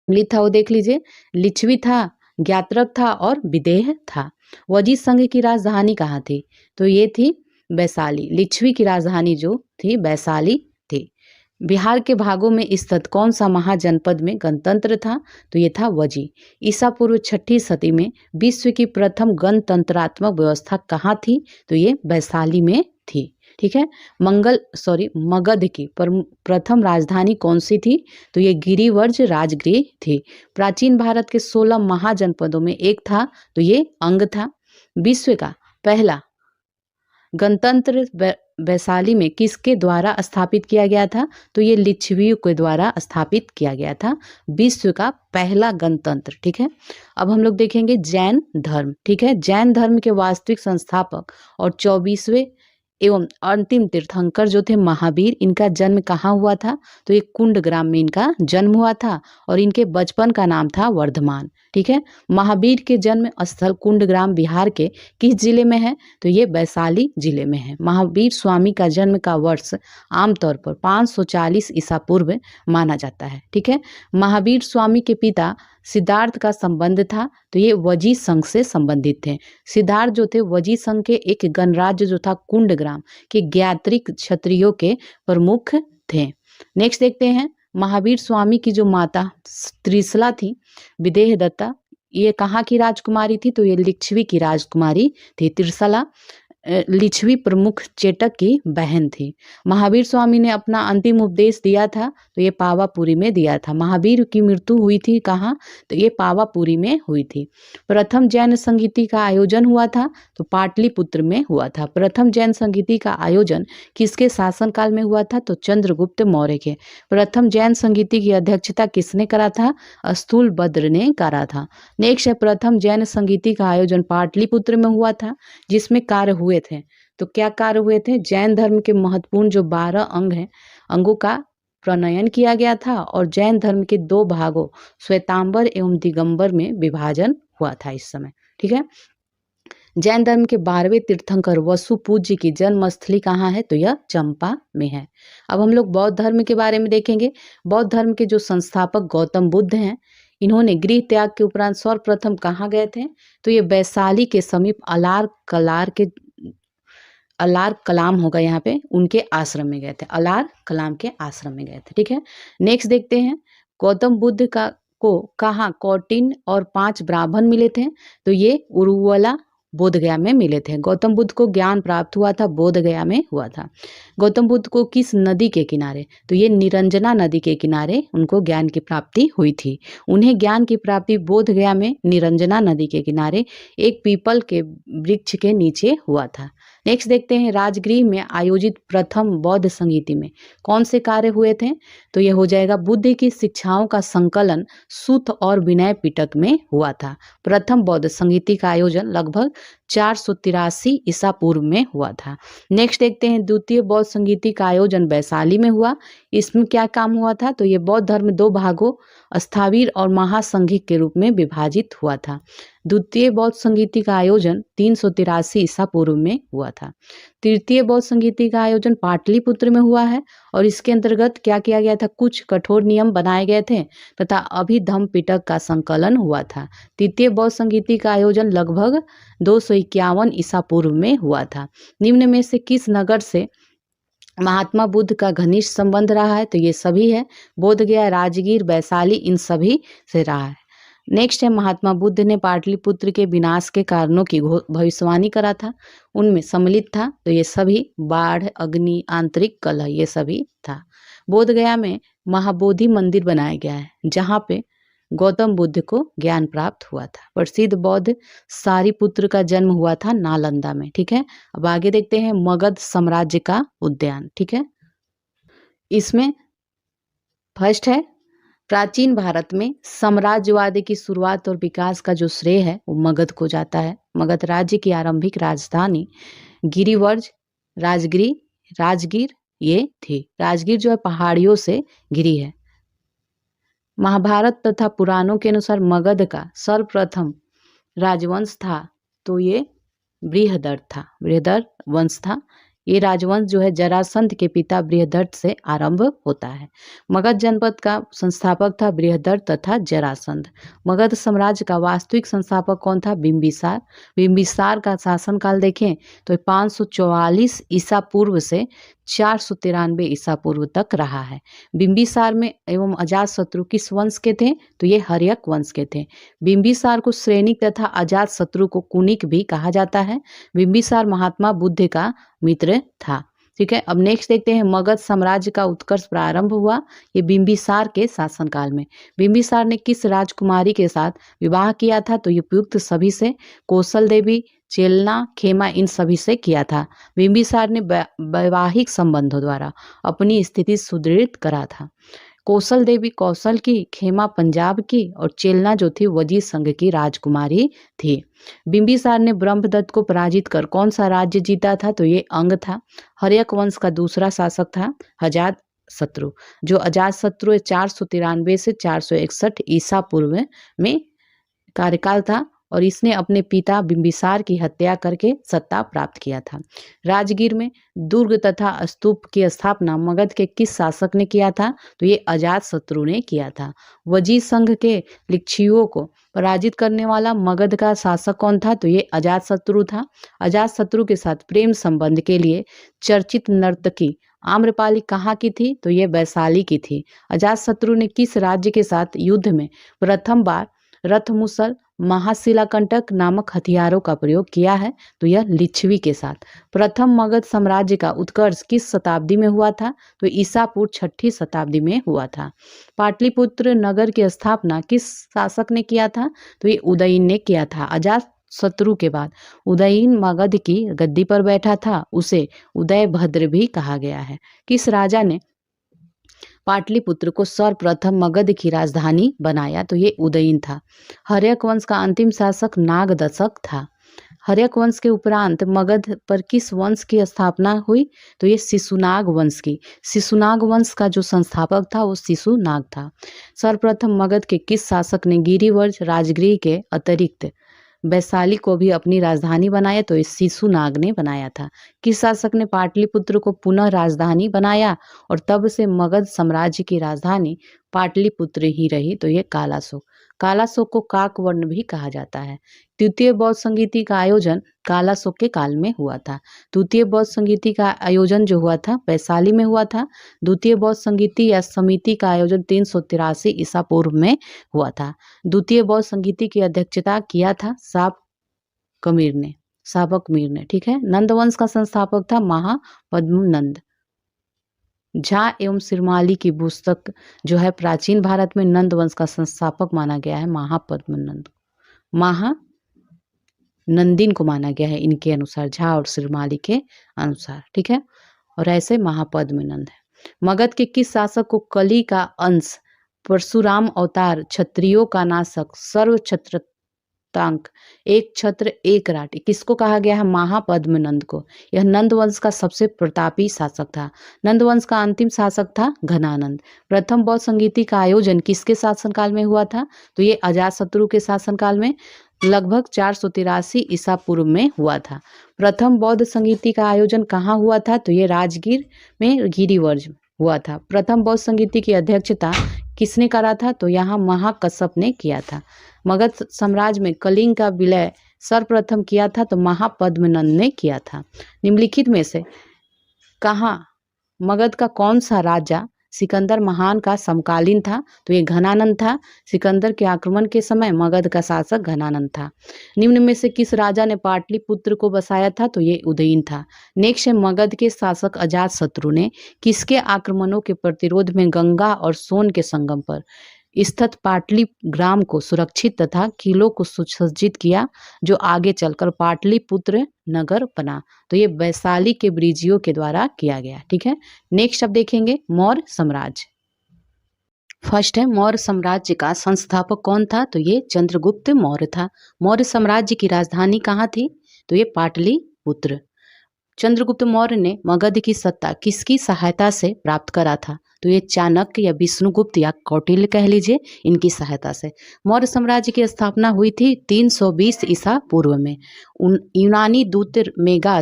सम्मिलित था वो देख लीजिए, लिच्छवी था, ज्ञात्रक था और विदेह था। वजी संघ की राजधानी कहाँ थी? तो ये थी वैशाली। लिच्छवी की राजधानी जो थी वैशाली थी। बिहार के भागों में स्थित कौन सा महाजनपद में गणतंत्र था? तो ये था वजी। ईसा पूर्व 6ठी सदी में विश्व की प्रथम गणतंत्रात्मक व्यवस्था कहाँ थी? तो ये वैशाली में थी। ठीक है। मगध की प्रथम राजधानी कौन सी थी? तो ये गिरिवर्ज राजगृह थी। प्राचीन भारत के 16 महाजनपदों में एक था, तो ये अंग था। विश्व का पहला गणतंत्र वैशाली में किसके द्वारा स्थापित किया गया था? तो ये लिच्छवियों के द्वारा स्थापित किया गया था विश्व का पहला गणतंत्र। ठीक है। अब हम लोग देखेंगे जैन धर्म। ठीक है। जैन धर्म के वास्तविक संस्थापक और 24वें एवं अंतिम तीर्थंकर जो थे महावीर, इनका जन्म कहाँ हुआ था? तो ये कुंडग्राम में इनका जन्म हुआ था और इनके बचपन का नाम था वर्धमान। ठीक है। महावीर के जन्म स्थल कुंडग्राम बिहार के किस जिले में है? तो ये वैशाली जिले में है। महावीर स्वामी का जन्म का वर्ष आमतौर पर 540 ईसा पूर्व माना जाता है। ठीक है। महावीर स्वामी के पिता सिद्धार्थ का संबंध था, तो ये वजी संघ से संबंधित थे। सिद्धार्थ जो थे वजी संघ के एक गणराज्य जो था कुंडग्राम के ज्ञात्रिक क्षत्रियों के प्रमुख थे। नेक्स्ट देखते हैं महावीर स्वामी की जो माता त्रिशला थी विदेह दत्ता, ये कहाँ की राजकुमारी थी? तो ये लिच्छवी की राजकुमारी थी। त्रिशला लिच्छवी प्रमुख चेटक की बहन थी। महावीर स्वामी ने अपना अंतिम उपदेश दिया था, तो ये पावापुरी में दिया था। महावीर की मृत्यु हुई थी कहाँ? तो ये पावापुरी में हुई थी। प्रथम जैन संगीति का आयोजन हुआ था, तो पाटलिपुत्र में हुआ था। प्रथम जैन संगीति का आयोजन किसके शासनकाल में हुआ था? तो चंद्रगुप्त मौर्य के। प्रथम जैन संगीति की अध्यक्षता किसने करा था? स्थूलभद्र ने करा था। नेक्स्ट है प्रथम जैन संगीति का आयोजन पाटलिपुत्र में हुआ था, जिसमें कार्य हुए थे। तो क्या कार्य हुए थे? जैन धर्म के महत्वपूर्ण जो 12 अंग हैं, अंगों का प्रणयन किया गया था और जैन धर्म के 2 भागों श्वेतांबर एवं दिगंबर में विभाजन हुआ था इस समय। ठीक है। जैन धर्म के 12वें तीर्थंकर वसु पूज्य की जन्मस्थली कहाँ है? तो यह चंपा में है। अब हम लोग बौद्ध धर्म के बारे में देखेंगे। बौद्ध धर्म के जो संस्थापक गौतम बुद्ध हैं, इन्होंने गृह त्याग के उपरांत सर्वप्रथम कहाँ गए थे? तो ये वैशाली के समीप अलार कलाम होगा यहाँ पे, उनके आश्रम में गए थे। अलार कलाम के आश्रम में गए थे। ठीक है। नेक्स्ट देखते हैं गौतम बुद्ध को कहाँ कौटिन्य और 5 ब्राह्मण मिले थे? तो ये उरुवला बोधगया में मिले थे। गौतम बुद्ध को ज्ञान प्राप्त हुआ था बोधगया में हुआ था। गौतम बुद्ध को किस नदी के किनारे? तो ये निरंजना नदी के किनारे उनको ज्ञान की प्राप्ति हुई थी। उन्हें ज्ञान की प्राप्ति बोधगया में निरंजना नदी के किनारे एक पीपल के वृक्ष के नीचे हुआ था। नेक्स्ट देखते हैं राजगृह में आयोजित प्रथम बौद्ध संगीति में कौन से कार्य हुए थे? तो यह हो जाएगा बुद्ध की शिक्षाओं का संकलन सूत और विनय पिटक में हुआ था। प्रथम बौद्ध संगीति का आयोजन लगभग 483 ईसा पूर्व में हुआ था। नेक्स्ट देखते हैं द्वितीय बौद्ध संगीति का आयोजन वैशाली में हुआ। इसमें क्या काम हुआ था? तो ये बौद्ध धर्म 2 भागों स्थावीर और महासंघिक के रूप में विभाजित हुआ था। द्वितीय बौद्ध संगीति का आयोजन 383 ईसा पूर्व में हुआ था। तृतीय बौद्ध संगीति का आयोजन पाटलिपुत्र में हुआ है और इसके अंतर्गत क्या किया गया था? कुछ कठोर नियम बनाए गए थे तथा अभिधम्म पिटक का संकलन हुआ था। तृतीय बौद्ध संगीति का आयोजन लगभग 251 ईसा पूर्व में हुआ था। निम्न में से किस नगर से महात्मा बुद्ध का घनिष्ठ संबंध रहा है? तो ये सभी है, बोधगया, राजगीर, वैशाली, इन सभी से रहा है। नेक्स्ट है महात्मा बुद्ध ने पाटलिपुत्र के विनाश के कारणों की भविष्यवाणी करा था, उनमें सम्मिलित था। तो ये सभी बाढ़, अग्नि, आंतरिक कलह, ये सभी था। बोधगया में महाबोधि मंदिर बनाया गया है जहाँ पे गौतम बुद्ध को ज्ञान प्राप्त हुआ था। प्रसिद्ध बौद्ध सारिपुत्र का जन्म हुआ था नालंदा में। ठीक है। अब आगे देखते हैं मगध साम्राज्य का उद्यान। ठीक है। इसमें फर्स्ट है प्राचीन भारत में साम्राज्यवाद की शुरुआत और विकास का जो श्रेय है वो मगध को जाता है। मगध राज्य की आरंभिक राजधानी गिरिवर्ज राजगीर ये थी। राजगीर जो है पहाड़ियों से घिरी है। महाभारत तथा पुराणों के अनुसार मगध का सर्वप्रथम राजवंश था तो ये बृहदर वंश था। ये राजवंश जो है जरासंध के पिता बृहदर्थ से आरंभ होता है। मगध जनपद का संस्थापक था बृहदर्थ तथा जरासंध। मगध साम्राज्य का वास्तविक संस्थापक कौन था? बिंबिसार। बिंबिसार का शासनकाल देखें तो 544 ईसा पूर्व से 493 ईसा पूर्व तक रहा है। बिंबिसार में एवं अजातशत्रु किस वंश के थे? तो ये हर्यक वंश के थे। बिंबिसार को श्रेनिक तथा अजातशत्रु को कुनिक भी कहा जाता है। बिंबिसार महात्मा बुद्ध का मित्र था। ठीक है, अब नेक्स्ट देखते हैं मगध साम्राज्य का उत्कर्ष प्रारंभ हुआ ये बिंबिसार के शासनकाल में। बिंबिसार ने किस राजकुमारी के साथ विवाह किया था? तो ये उपयुक्त सभी से, कौशल देवी, चेलना, खेमा, इन सभी से किया था। बिंबिसार ने वैवाहिक संबंधों द्वारा अपनी स्थिति सुदृढ़ करा था। कौशल देवी कौशल की, खेमा पंजाब की और चेलना जो थी वजीर संघ की राजकुमारी थी। बिंबिसार ने ब्रह्मदत्त को पराजित कर कौन सा राज्य जीता था? तो ये अंग था। हर्यक वंश का दूसरा शासक था अजातशत्रु, जो अजातशत्रु 493 से 461 ईसा पूर्व में कार्यकाल था और इसने अपने पिता बिंबिसार की हत्या करके सत्ता प्राप्त किया था। राजगीर में दुर्ग तथा स्तूप की स्थापना मगध के किस शासक ने किया था? तो ये अजातशत्रु ने किया था। वजीर संघ के लिच्छियों को पराजित करने वाला मगध का शासक कौन था? तो ये अजातशत्रु था। अजातशत्रु के साथ प्रेम संबंध के लिए चर्चित नर्तकी आम्रपाली कहाँ की थी? तो ये वैशाली की थी। अजातशत्रु ने किस राज्य के साथ युद्ध में प्रथम बार रथमुसल, महाशिलाकंटक नामक हथियारों का प्रयोग किया है? तो यह लिच्छवी के साथ। प्रथम मगध साम्राज्य का उत्कर्ष किस शताब्दी में हुआ था? तो ईसा पूर्व 6ठी शताब्दी में हुआ था। पाटलिपुत्र नगर की स्थापना किस शासक ने किया था? तो ये उदयन ने किया था। अजातशत्रु के बाद उदयन मगध की गद्दी पर बैठा था, उसे उदयभद्र भी कहा गया है। किस राजा ने पाटलिपुत्र को सर्वप्रथम मगध की राजधानी बनाया? तो ये उदयन था। हर्यक वंश का अंतिम शासक नागदशक था। हर्यक वंश के उपरांत मगध पर किस वंश की स्थापना हुई? तो ये शिशुनाग वंश की। शिशुनाग वंश का जो संस्थापक था वो शिशुनाग था। सर्वप्रथम मगध के किस शासक ने गिरिवर्ज राजगृह के अतिरिक्त वैशाली को भी अपनी राजधानी बनाया? तो इस शिशुनाग ने बनाया था। किस शासक ने पाटलिपुत्र को पुनः राजधानी बनाया और तब से मगध साम्राज्य की राजधानी पाटलिपुत्र ही रही? तो ये कालाशोक। कालाशोक को काकवर्ण भी कहा जाता है। द्वितीय बौद्ध संगीति का आयोजन कालाशोक के काल में हुआ था। द्वितीय बौद्ध संगीति का आयोजन जो हुआ था वैशाली में हुआ था। द्वितीय बौद्ध संगीति या समिति का आयोजन 383 ईसा पूर्व में हुआ था। द्वितीय बौद्ध संगीति की अध्यक्षता किया था साबक मीर ने। ठीक है, नंद वंश का संस्थापक था महापद्मनंद। झा एवं सिरमाली की पुस्तक जो है प्राचीन भारत में नंद वंश का संस्थापक माना गया है महापद्मनंद, महानंदिन को माना गया है इनके अनुसार, झा और सिरमाली के अनुसार। ठीक है, और ऐसे महापद्मनंद है। मगध के किस शासक को कली का अंश, परशुराम अवतार, क्षत्रियों का नाशक, सर्व छत्रतांक, एक छत्र एक राट, किसको कहा गया है? महापद्मनंद को। यह नंद वंश का सबसे प्रतापी शासक था। नंद वंश का अंतिम शासक था घनानंद। प्रथम बौद्ध संगीति का आयोजन किसके शासनकाल में हुआ था? तो ये अजातशत्रु के शासनकाल में लगभग 483 ईसा पूर्व में हुआ था। प्रथम बौद्ध संगीति का आयोजन कहाँ हुआ था? तो ये राजगीर में गिरिवर्ज हुआ था। प्रथम बौद्ध संगीति की अध्यक्षता किसने करा था? तो यहाँ महाकश्यप ने किया था। मगध साम्राज्य में कलिंग का विलय सर्वप्रथम किया था तो महापद्मनंद ने किया था। निम्नलिखित में से कहाँ मगध का कौन सा राजा सिकंदर महान का समकालीन था? तो ये घनानंद था। सिकंदर के आक्रमण के समय मगध का शासक घनानंद था। निम्न में से किस राजा ने पाटलिपुत्र को बसाया था? तो ये उदयन था। नेक्स्ट है मगध के शासक अजातशत्रु ने किसके आक्रमणों के प्रतिरोध में गंगा और सोन के संगम पर स्थित पाटली ग्राम को सुरक्षित तथा किलों को सुसज्जित किया, जो आगे चलकर पाटलिपुत्र नगर बना? तो ये वैशाली के ब्रिजियों के द्वारा किया गया। ठीक है, नेक्स्ट अब देखेंगे मौर्य साम्राज्य। फर्स्ट है मौर्य साम्राज्य का संस्थापक कौन था? तो ये चंद्रगुप्त मौर्य था। मौर्य साम्राज्य की राजधानी कहाँ थी? तो ये पाटलिपुत्र। चंद्रगुप्त मौर्य ने मगध की सत्ता किसकी सहायता से प्राप्त करा था? तो ये चाणक्य या विष्णुगुप्त या कौटिल्य कह लीजिए, इनकी सहायता से। मौर्य साम्राज्य की स्थापना हुई थी 320 ईसा पूर्व में। यूनानी दूत मेगा